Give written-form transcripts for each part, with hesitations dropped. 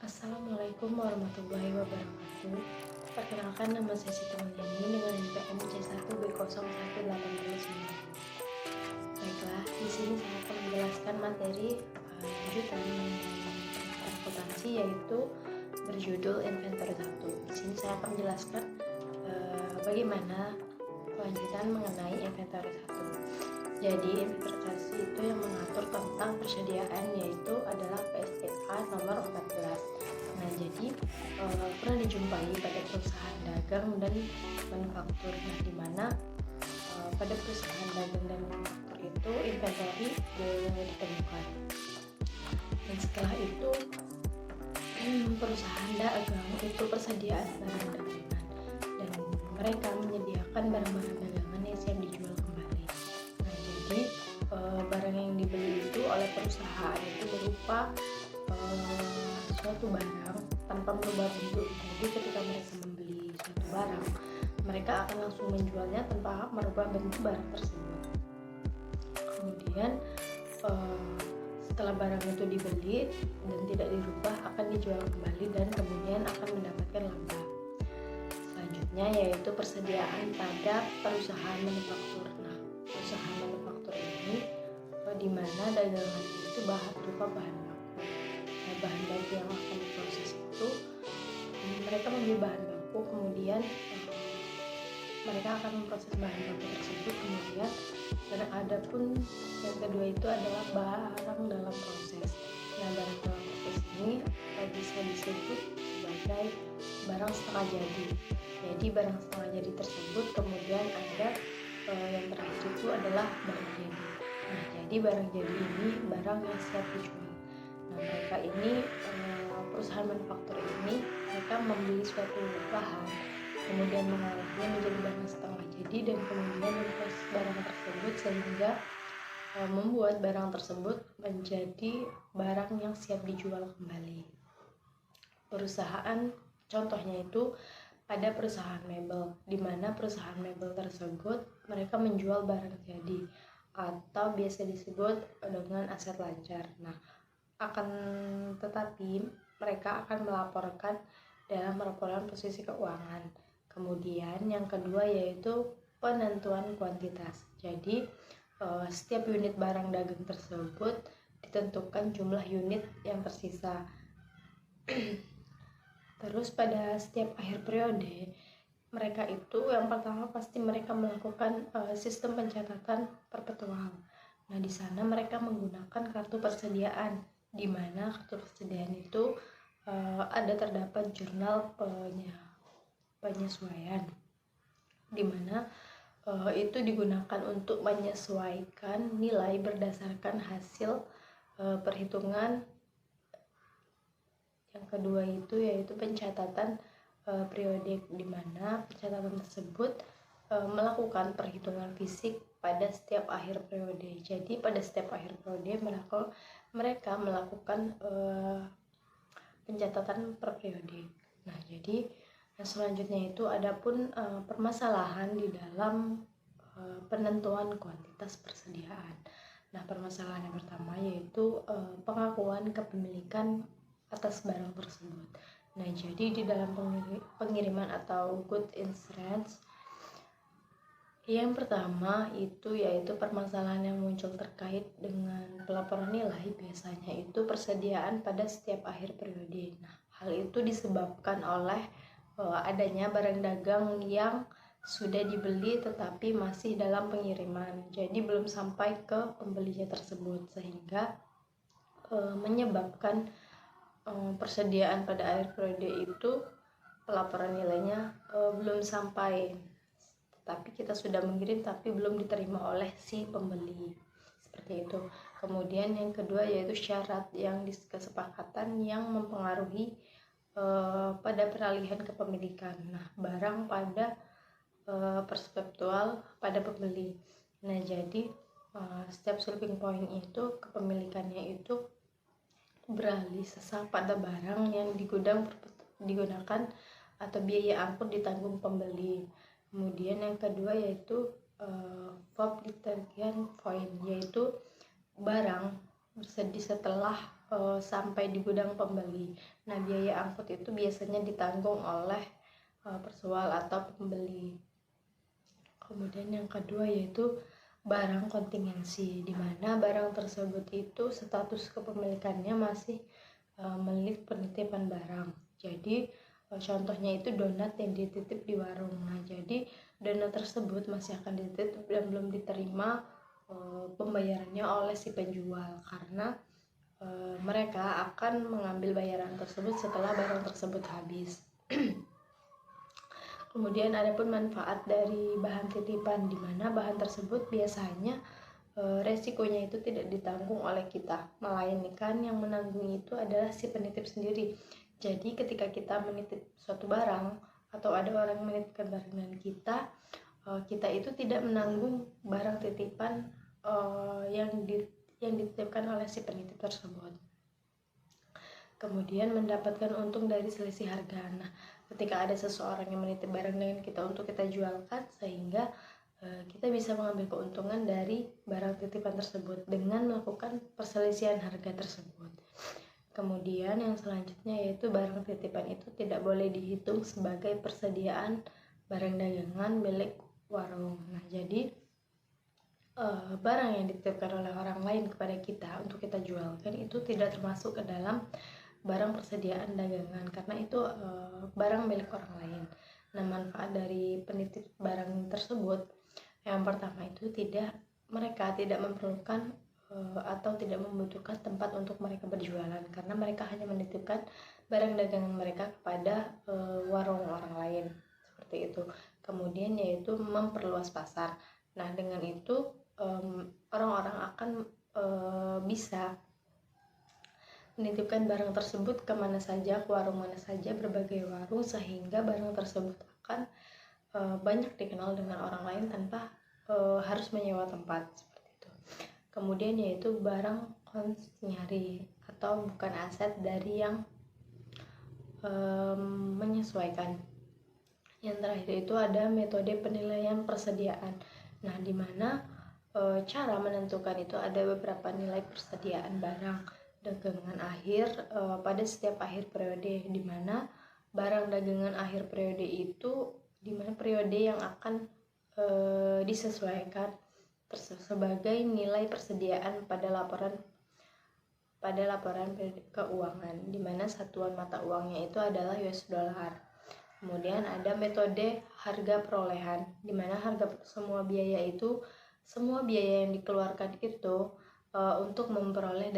Assalamualaikum warahmatullahi wabarakatuh. Perkenalkan, nama saya Siti Mulyani dengan NPM C1B011829. Baiklah, di sini saya akan menjelaskan materi lanjutan mengenai akuntansi, yaitu berjudul Inventory 1. Di sini saya akan menjelaskan bagaimana kelanjutan mengenai Inventory 1. Jadi inventarisasi itu yang mengatur tentang persediaan, yaitu adalah PSDA nomor 14. Nah, jadi pernah dijumpai pada perusahaan dagang dan manufaktur, di mana pada perusahaan dagang dan manufaktur itu inventory ditemukan. Dan setelah itu perusahaan dagang itu persediaan barang dagangan, dan mereka menyediakan barang-barang dagangan yang siap dijual kembali. Nah, jadi barang yang dibeli itu oleh perusahaan itu berupa suatu barang tanpa merubah bentuk. Jadi ketika mereka membeli suatu barang, mereka akan langsung menjualnya tanpa merubah bentuk barang tersebut. Kemudian setelah barang itu dibeli dan tidak dirubah, akan dijual kembali dan kemudian akan mendapatkan laba. Selanjutnya yaitu persediaan pada perusahaan manufaktur. Nah, perusahaan manufaktur ini di mana dagangan itu berupa bahan baku. Nah, bahan baku yang akan diproses itu mereka membeli bahan baku, kemudian mereka akan memproses bahan baku tersebut. Kemudian ada pun yang kedua itu adalah barang dalam proses. Nah, barang dalam proses ini bisa disebut sebagai barang setengah jadi. Jadi barang setengah jadi tersebut kemudian ada yang terakhir itu adalah barang jadi. Nah, jadi barang jadi ini barang yang siap dijual. Nah, mereka ini perusahaan manufaktur ini mereka membeli suatu bahan, kemudian mengolahnya menjadi barang setengah jadi dan kemudian memproses barang tersebut sehingga membuat barang tersebut menjadi barang yang siap dijual kembali. Perusahaan contohnya itu ada perusahaan mebel, di mana perusahaan mebel tersebut mereka menjual barang jadi atau biasa disebut dengan aset lancar. Nah, akan tetapi mereka akan melaporkan dalam laporan posisi keuangan. Kemudian yang kedua yaitu penentuan kuantitas. Jadi setiap unit barang dagang tersebut ditentukan jumlah unit yang tersisa. Terus pada setiap akhir periode, mereka itu yang pertama pasti mereka melakukan sistem pencatatan perpetual. Nah, di sana mereka menggunakan kartu persediaan, di mana kartu persediaan itu ada terdapat jurnal penyesuaian, di mana itu digunakan untuk menyesuaikan nilai berdasarkan hasil perhitungan. Yang kedua itu yaitu pencatatan periodik, di mana pencatatan tersebut melakukan perhitungan fisik pada setiap akhir periode. Jadi pada setiap akhir periode mereka melakukan pencatatan per periode. Nah, jadi selanjutnya itu adapun permasalahan di dalam penentuan kuantitas persediaan. Nah, permasalahan yang pertama yaitu pengakuan kepemilikan atas barang tersebut. Nah, jadi di dalam pengiriman atau good insurance, yang pertama itu yaitu permasalahan yang muncul terkait dengan pelaporan nilai, biasanya itu persediaan pada setiap akhir periode. Nah, hal itu disebabkan oleh adanya barang dagang yang sudah dibeli tetapi masih dalam pengiriman, jadi belum sampai ke pembelinya tersebut, sehingga menyebabkan persediaan pada akhir periode itu pelaporan nilainya belum sampai, tapi kita sudah mengirim tapi belum diterima oleh si pembeli, seperti itu. Kemudian yang kedua yaitu syarat yang kesepakatan yang mempengaruhi pada peralihan kepemilikan. Nah, barang pada perseptual pada pembeli. Nah, jadi setiap sweeping point itu kepemilikannya itu beralih sesah pada barang yang di gudang digunakan atau biaya angkut ditanggung pembeli. Kemudian yang kedua yaitu FOB detergent point, yaitu barang bersedia setelah sampai di gudang pembeli. Nah, biaya angkut itu biasanya ditanggung oleh persual atau pembeli. Kemudian yang kedua yaitu barang kontingensi, di mana barang tersebut itu status kepemilikannya masih milik penitipan barang. Jadi contohnya itu donat yang dititip di warung. Nah, jadi donat tersebut masih akan dititip dan belum diterima pembayarannya oleh si penjual, karena mereka akan mengambil bayaran tersebut setelah barang tersebut habis. Kemudian ada pun manfaat dari bahan titipan, di mana bahan tersebut biasanya resikonya itu tidak ditanggung oleh kita, melainkan yang menanggung itu adalah si penitip sendiri. Jadi ketika kita menitip suatu barang atau ada orang yang menitipkan barang dengan kita itu tidak menanggung barang titipan yang dititipkan oleh si penitip tersebut. Kemudian mendapatkan untung dari selisih harga. Nah, ketika ada seseorang yang menitip barang dengan kita untuk kita jualkan, sehingga kita bisa mengambil keuntungan dari barang titipan tersebut dengan melakukan perselisihan harga tersebut. Kemudian yang selanjutnya yaitu barang titipan itu tidak boleh dihitung sebagai persediaan barang dagangan milik warung. Nah, jadi barang yang dititipkan oleh orang lain kepada kita untuk kita jualkan itu tidak termasuk ke dalam barang persediaan dagangan, karena itu barang milik orang lain. Nah, manfaat dari penitip barang tersebut, yang pertama itu mereka tidak memerlukan atau tidak membutuhkan tempat untuk mereka berjualan, karena mereka hanya menitipkan barang dagangan mereka kepada warung orang lain, seperti itu. Kemudian yaitu memperluas pasar. Nah, dengan itu orang-orang akan bisa menitipkan barang tersebut kemana saja, ke warung mana saja, berbagai warung, sehingga barang tersebut akan banyak dikenal dengan orang lain tanpa harus menyewa tempat, seperti itu. Kemudian yaitu barang konsinyari atau bukan aset dari yang menyesuaikan. Yang terakhir itu ada metode penilaian persediaan. Nah, di mana cara menentukan itu ada beberapa nilai persediaan barang dagangan akhir pada setiap akhir periode, di mana barang dagangan akhir periode itu di mana periode yang akan disesuaikan sebagai nilai persediaan pada laporan keuangan, di mana satuan mata uangnya itu adalah US dollar. Kemudian ada metode harga perolehan, di mana semua biaya yang dikeluarkan itu untuk memperoleh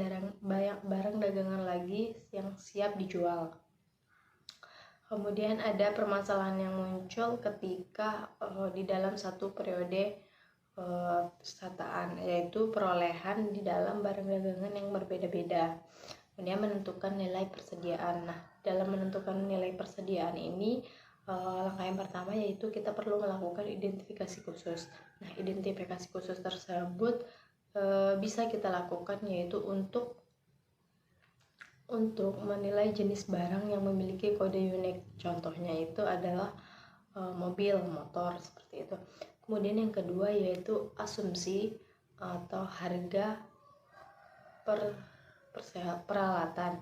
barang dagangan lagi yang siap dijual. Kemudian ada permasalahan yang muncul ketika di dalam satu periode persataan, yaitu perolehan di dalam barang dagangan yang berbeda-beda. Kemudian menentukan nilai persediaan. Nah, dalam menentukan nilai persediaan ini langkah yang pertama yaitu kita perlu melakukan identifikasi khusus. Nah, identifikasi khusus tersebut bisa kita lakukan yaitu untuk menilai jenis barang yang memiliki kode unik. Contohnya itu adalah mobil, motor, seperti itu. Kemudian yang kedua yaitu asumsi atau harga peralatan.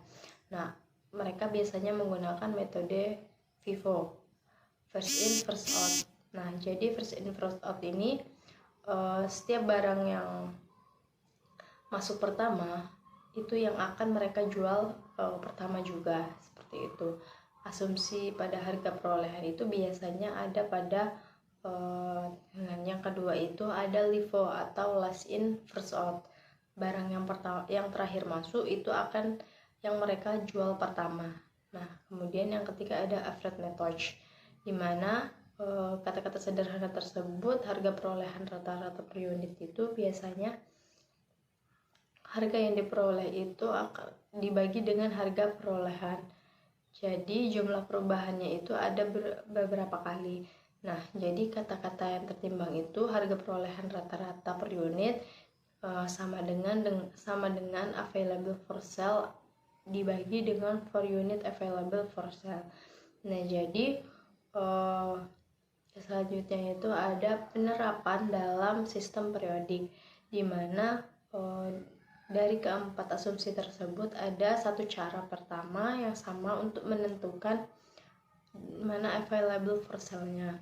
Nah, mereka biasanya menggunakan metode FIFO, first in first out. Nah, jadi first in first out ini setiap barang yang masuk pertama itu yang akan mereka jual pertama juga, seperti itu. Asumsi pada harga perolehan itu biasanya ada pada dengan yang kedua itu ada LIFO atau last in first out. Barang yang terakhir masuk itu akan yang mereka jual pertama. Nah, kemudian yang ketiga ada average net touch, di mana kata-kata sederhana tersebut harga perolehan rata-rata per unit itu biasanya harga yang diperoleh itu akan dibagi dengan harga perolehan. Jadi jumlah perubahannya itu ada beberapa kali. Nah, jadi kata-kata yang tertimbang itu harga perolehan rata-rata per unit sama dengan available for sale dibagi dengan per unit available for sale. Nah, jadi selanjutnya itu ada penerapan dalam sistem periodik, di mana dari keempat asumsi tersebut ada satu cara pertama yang sama untuk menentukan mana available for sale-nya.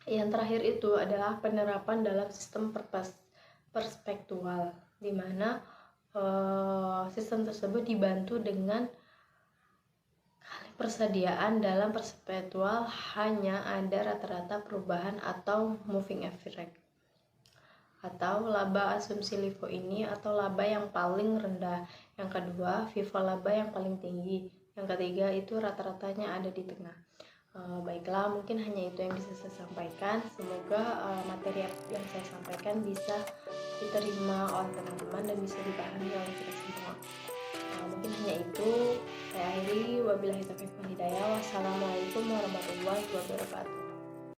Yang terakhir itu adalah penerapan dalam sistem perspektual, di mana sistem tersebut dibantu dengan persediaan dalam perspektual hanya ada rata-rata perubahan atau moving average, atau laba asumsi LIFO ini atau laba yang paling rendah. Yang kedua, FIFO laba yang paling tinggi. Yang ketiga itu rata-ratanya ada di tengah. Baiklah, mungkin hanya itu yang bisa saya sampaikan. Semoga materi yang saya sampaikan bisa diterima oleh teman-teman dan bisa dipahami oleh kita semua. Mungkin hanya itu. Saya akhiri. Wabillahi taufiq wal hidayah. Wassalamualaikum warahmatullahi wabarakatuh.